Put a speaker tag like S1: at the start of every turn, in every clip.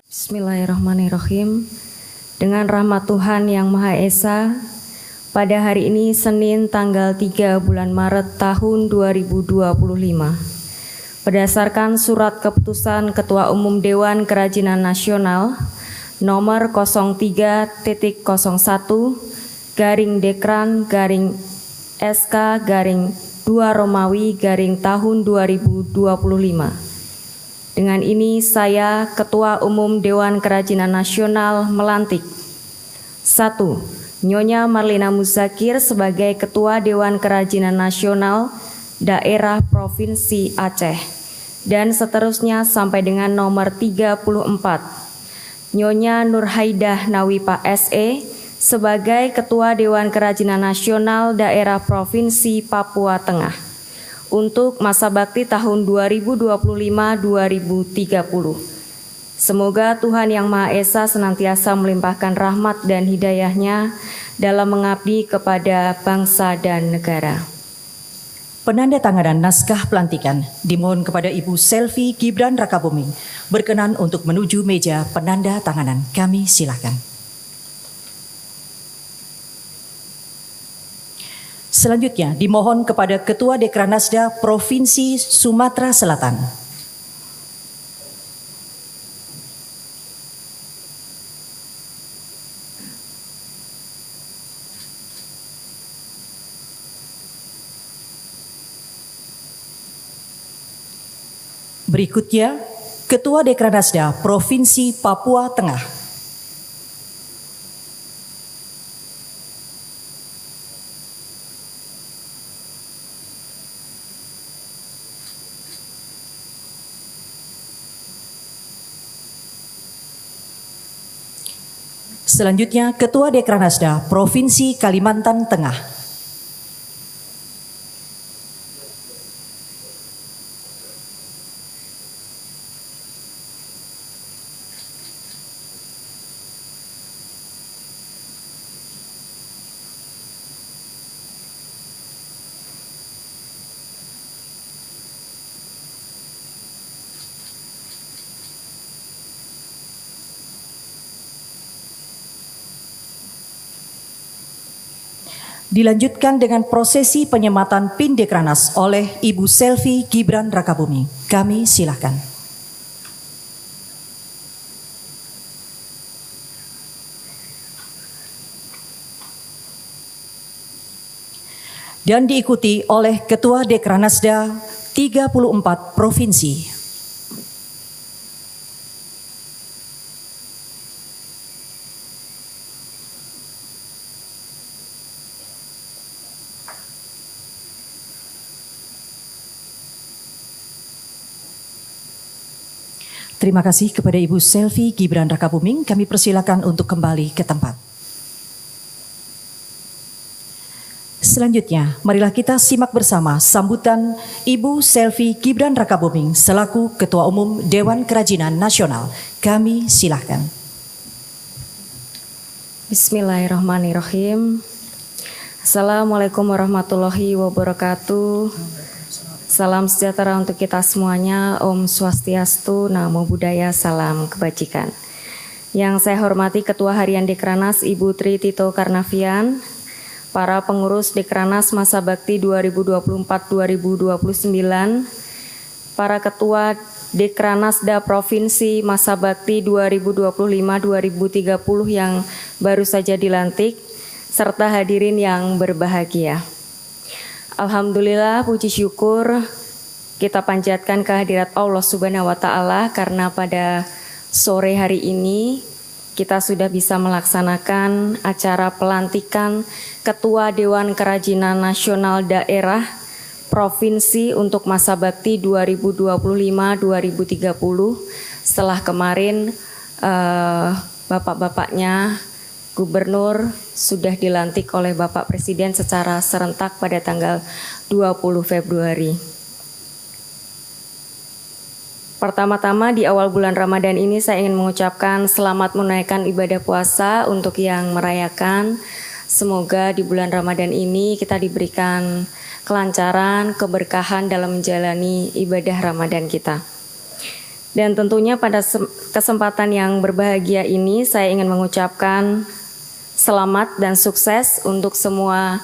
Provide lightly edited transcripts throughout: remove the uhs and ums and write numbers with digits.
S1: Bismillahirrahmanirrahim. Dengan rahmat Tuhan Yang Maha Esa, pada hari ini Senin tanggal 3 bulan Maret tahun 2025, berdasarkan surat keputusan Ketua Umum Dewan Kerajinan Nasional nomor 03-01-Dekran-SK-2 Romawi-tahun 2025. Dengan ini saya, Ketua Umum Dewan Kerajinan Nasional, melantik 1. Nyonya Marlina Muzakir sebagai Ketua Dewan Kerajinan Nasional Daerah Provinsi Aceh, dan seterusnya sampai dengan nomor 34. Nyonya Nurhaidah Nawipa SE sebagai Ketua Dewan Kerajinan Nasional Daerah Provinsi Papua Tengah untuk masa bakti tahun 2025-2030. Semoga Tuhan Yang Maha Esa senantiasa melimpahkan rahmat dan hidayah-Nya dalam mengabdi kepada bangsa dan negara.
S2: Penandatanganan naskah pelantikan dimohon kepada Ibu Selvi Gibran Rakabuming berkenan untuk menuju meja penanda tanganan. Kami silakan. Selanjutnya dimohon kepada Ketua Dekranasda Provinsi Sumatera Selatan. Berikutnya, Ketua Dekranasda Provinsi Papua Tengah. Selanjutnya, Ketua Dekranasda Provinsi Kalimantan Tengah. Dilanjutkan dengan prosesi penyematan PIN Dekranas oleh Ibu Selvi Gibran Rakabuming. Kami silakan. Dan diikuti oleh Ketua Dekranasda 34 Provinsi. Terima kasih kepada Ibu Selvi Gibran Rakabuming. Kami persilakan untuk kembali ke tempat. Selanjutnya, marilah kita simak bersama sambutan Ibu Selvi Gibran Rakabuming selaku Ketua Umum Dewan Kerajinan Nasional. Kami silakan.
S1: Bismillahirrahmanirrahim. Assalamualaikum warahmatullahi wabarakatuh. Salam sejahtera untuk kita semuanya. Om Swastiastu, Namo Buddhaya, salam kebajikan. Yang saya hormati Ketua Harian Dekranas Ibu Tri Tito Karnavian, para pengurus Dekranas masa bakti 2024-2029, para Ketua Dekranasda Provinsi masa bakti 2025-2030 yang baru saja dilantik, serta hadirin yang berbahagia. Alhamdulillah, puji syukur kita panjatkan kehadirat Allah Subhanahu wa Ta'ala karena pada sore hari ini kita sudah bisa melaksanakan acara pelantikan Ketua Dewan Kerajinan Nasional Daerah Provinsi untuk masa bakti 2025-2030 setelah kemarin bapak-bapaknya Gubernur sudah dilantik oleh Bapak Presiden secara serentak pada tanggal 20 Februari. Pertama-tama di awal bulan Ramadan ini saya ingin mengucapkan selamat menunaikan ibadah puasa untuk yang merayakan. Semoga di bulan Ramadan ini kita diberikan kelancaran, keberkahan dalam menjalani ibadah Ramadan kita. Dan tentunya pada kesempatan yang berbahagia ini saya ingin mengucapkan selamat dan sukses untuk semua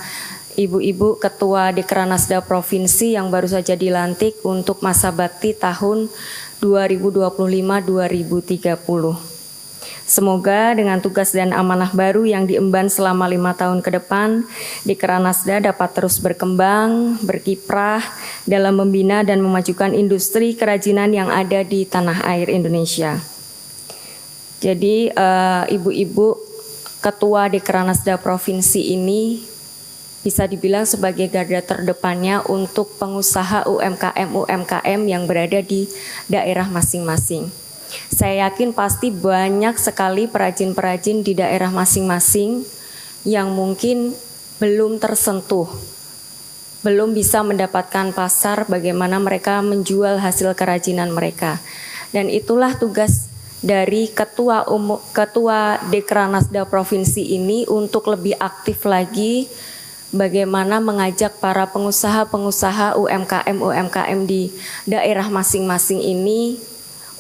S1: ibu-ibu ketua Dekranasda Provinsi yang baru saja dilantik untuk masa bakti tahun 2025-2030. Semoga dengan tugas dan amanah baru yang diemban selama 5 tahun ke depan, Dekranasda dapat terus berkembang, berkiprah dalam membina dan memajukan industri kerajinan yang ada di tanah air Indonesia. Jadi ibu-ibu ketua Dekranasda Provinsi ini bisa dibilang sebagai garda terdepannya untuk pengusaha UMKM yang berada di daerah masing-masing. Saya yakin pasti banyak sekali perajin-perajin di daerah masing-masing yang mungkin belum tersentuh, belum bisa mendapatkan pasar bagaimana mereka menjual hasil kerajinan mereka. Dan itulah tugas dari Ketua Dekranasda Provinsi ini untuk lebih aktif lagi bagaimana mengajak para pengusaha-pengusaha UMKM di daerah masing-masing ini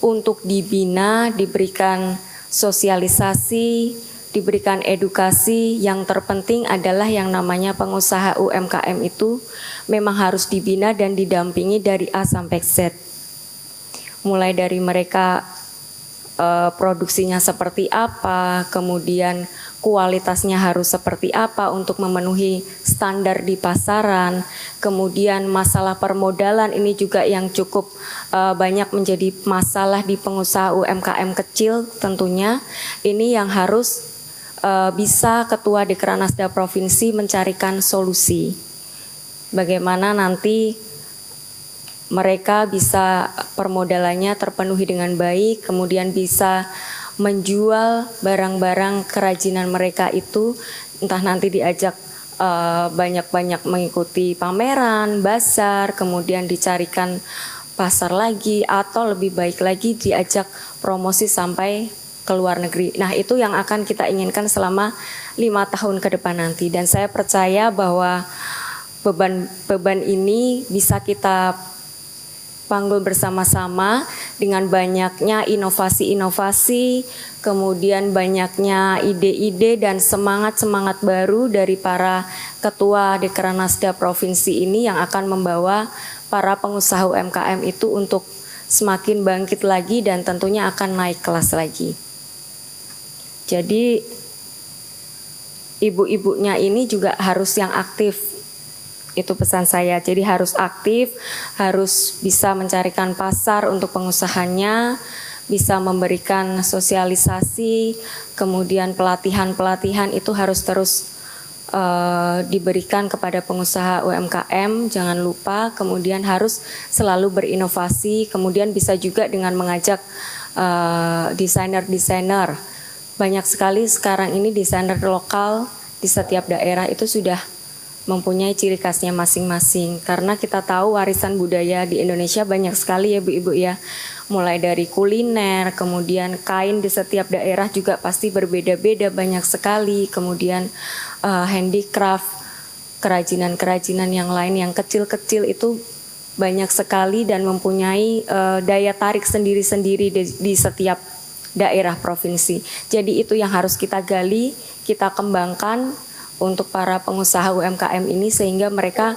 S1: untuk dibina, diberikan sosialisasi, diberikan edukasi. Yang terpenting adalah yang namanya pengusaha UMKM itu memang harus dibina dan didampingi dari A sampai Z. Mulai dari mereka produksinya seperti apa, kemudian kualitasnya harus seperti apa untuk memenuhi standar di pasaran. Kemudian masalah permodalan ini juga yang cukup banyak menjadi masalah di pengusaha UMKM kecil tentunya. Ini yang harus bisa Ketua Dekranasda Provinsi mencarikan solusi. Bagaimana nanti mereka bisa permodalannya terpenuhi dengan baik, kemudian bisa menjual barang-barang kerajinan mereka itu, entah nanti diajak banyak-banyak mengikuti pameran, bazar, kemudian dicarikan pasar lagi, atau lebih baik lagi diajak promosi sampai ke luar negeri. Nah, itu yang akan kita inginkan selama 5 tahun ke depan nanti. Dan saya percaya bahwa beban ini bisa kita panggul bersama-sama dengan banyaknya inovasi-inovasi, kemudian banyaknya ide-ide dan semangat-semangat baru dari para ketua Dekranasda Provinsi ini yang akan membawa para pengusaha UMKM itu untuk semakin bangkit lagi dan tentunya akan naik kelas lagi. Jadi ibu-ibunya ini juga harus yang aktif. Itu pesan saya, jadi harus aktif, harus bisa mencarikan pasar untuk pengusahanya, bisa memberikan sosialisasi, kemudian pelatihan-pelatihan itu harus terus diberikan kepada pengusaha UMKM, jangan lupa, kemudian harus selalu berinovasi, kemudian bisa juga dengan mengajak desainer-desainer. Banyak sekali sekarang ini desainer lokal di setiap daerah itu sudah mempunyai ciri khasnya masing-masing, karena kita tahu warisan budaya di Indonesia banyak sekali ya Bu-Ibu ya, mulai dari kuliner, kemudian kain di setiap daerah juga pasti berbeda-beda banyak sekali, kemudian handicraft, kerajinan-kerajinan yang lain yang kecil-kecil itu banyak sekali dan mempunyai daya tarik sendiri-sendiri di setiap daerah provinsi. Jadi itu yang harus kita gali, kita kembangkan untuk para pengusaha UMKM ini sehingga mereka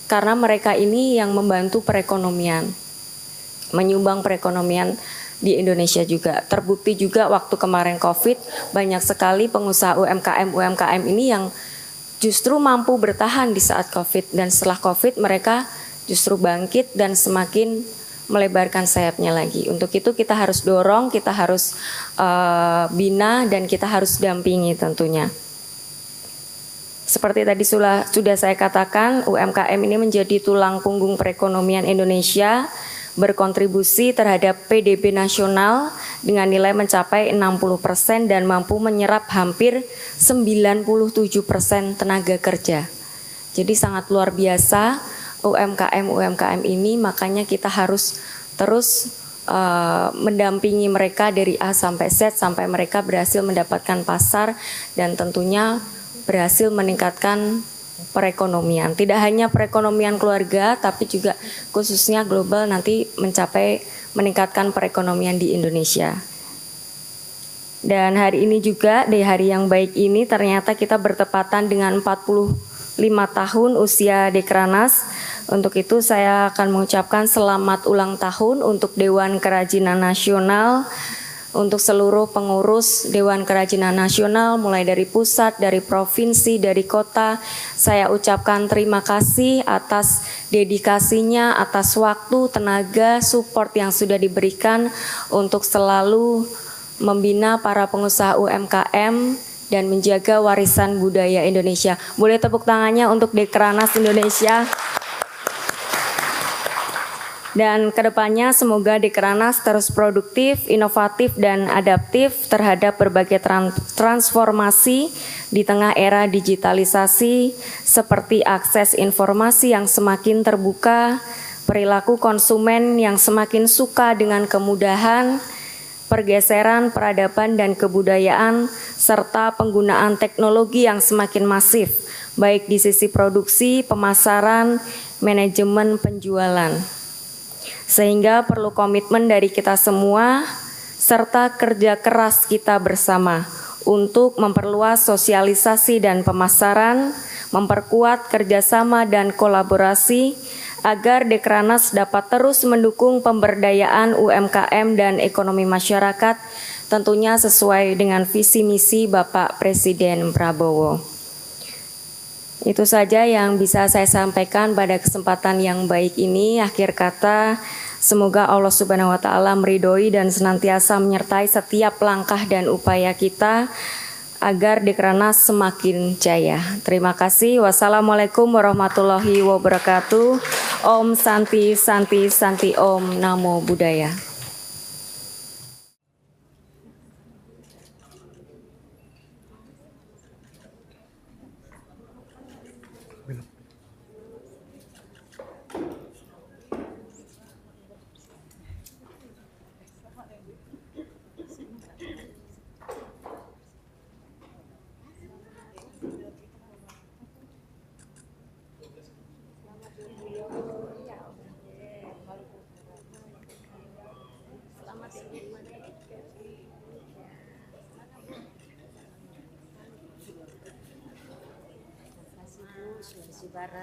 S1: karena mereka ini yang membantu perekonomian, menyumbang perekonomian di Indonesia juga. Terbukti juga waktu kemarin COVID banyak sekali pengusaha UMKM ini yang justru mampu bertahan di saat COVID, dan setelah COVID mereka justru bangkit dan semakin melebarkan sayapnya lagi. Untuk itu kita harus dorong, kita harus bina, dan kita harus dampingi tentunya. Seperti tadi sudah saya katakan, UMKM ini menjadi tulang punggung perekonomian Indonesia, berkontribusi terhadap PDB nasional dengan nilai mencapai 60% dan mampu menyerap hampir 97% tenaga kerja. Jadi sangat luar biasa UMKM ini, makanya kita harus terus mendampingi mereka dari A sampai Z sampai mereka berhasil mendapatkan pasar dan tentunya berhasil meningkatkan perekonomian. Tidak hanya perekonomian keluarga, tapi juga khususnya global nanti meningkatkan perekonomian di Indonesia. Dan hari ini juga, di hari yang baik ini ternyata kita bertepatan dengan 45 tahun usia Dekranas. Untuk itu saya akan mengucapkan selamat ulang tahun untuk Dewan Kerajinan Nasional, untuk seluruh pengurus Dewan Kerajinan Nasional, mulai dari pusat, dari provinsi, dari kota. Saya ucapkan terima kasih atas dedikasinya, atas waktu, tenaga, support yang sudah diberikan untuk selalu membina para pengusaha UMKM dan menjaga warisan budaya Indonesia. Boleh tepuk tangannya untuk Dekranas Indonesia. Dan kedepannya semoga Dekranas terus produktif, inovatif, dan adaptif terhadap berbagai transformasi di tengah era digitalisasi seperti akses informasi yang semakin terbuka, perilaku konsumen yang semakin suka dengan kemudahan, pergeseran peradaban dan kebudayaan, serta penggunaan teknologi yang semakin masif, baik di sisi produksi, pemasaran, manajemen penjualan. Sehingga perlu komitmen dari kita semua, serta kerja keras kita bersama untuk memperluas sosialisasi dan pemasaran, memperkuat kerjasama dan kolaborasi, agar Dekranas dapat terus mendukung pemberdayaan UMKM dan ekonomi masyarakat, tentunya sesuai dengan visi misi Bapak Presiden Prabowo. Itu saja yang bisa saya sampaikan pada kesempatan yang baik ini. Akhir kata, semoga Allah Subhanahu wa Ta'ala meridhoi dan senantiasa menyertai setiap langkah dan upaya kita agar Dekranas semakin jaya. Terima kasih. Wassalamualaikum warahmatullahi wabarakatuh. Om Santi Santi Santi Om Namo Buddhaya.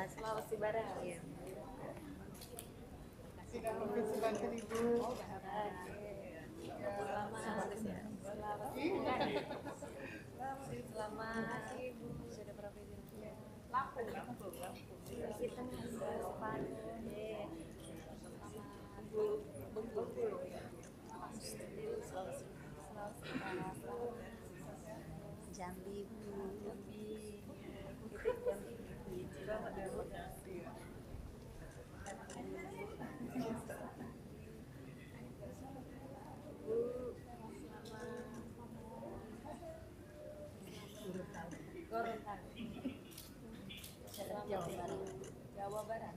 S1: Sulawesi Barat, ya.
S3: Jambi, Jawa Barat,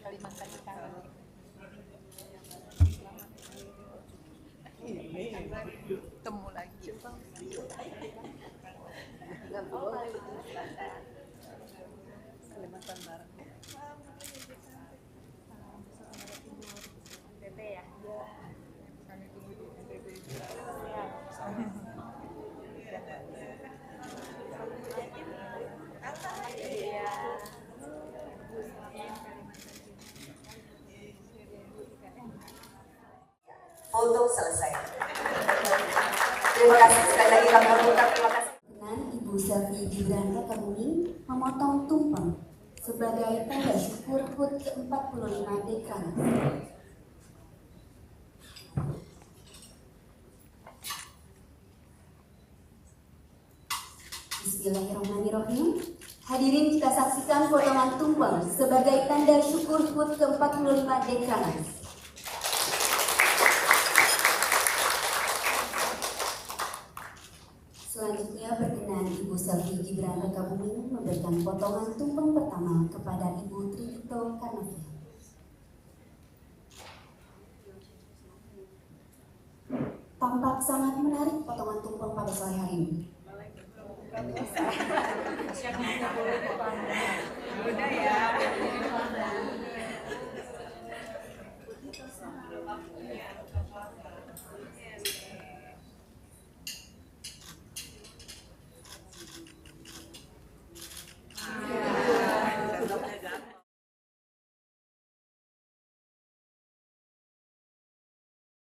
S3: Kalimantan Utara. Temu lagi. Kalimantan Barat. NTT ya? Kami tunggu di NTT.
S4: Foto selesai. Terima kasih sekali lagi kami mengucapkan terima kasih.
S5: Dengan Ibu Selvi Gibran Rakabuming memotong tumpeng sebagai tanda syukur HUT ke-45 Dekranas. Bismillahirrahmanirrahim. Hadirin, kita saksikan potongan tumpeng sebagai tanda syukur HUT ke-45 Dekranas. Selanjutnya berkenan Ibu Selvi Gibran Rakabuming memberikan potongan tumpeng pertama kepada Ibu Tridito Karnavia. Tampak sangat menarik potongan tumpeng pada sore hari ini.
S3: Udah ya.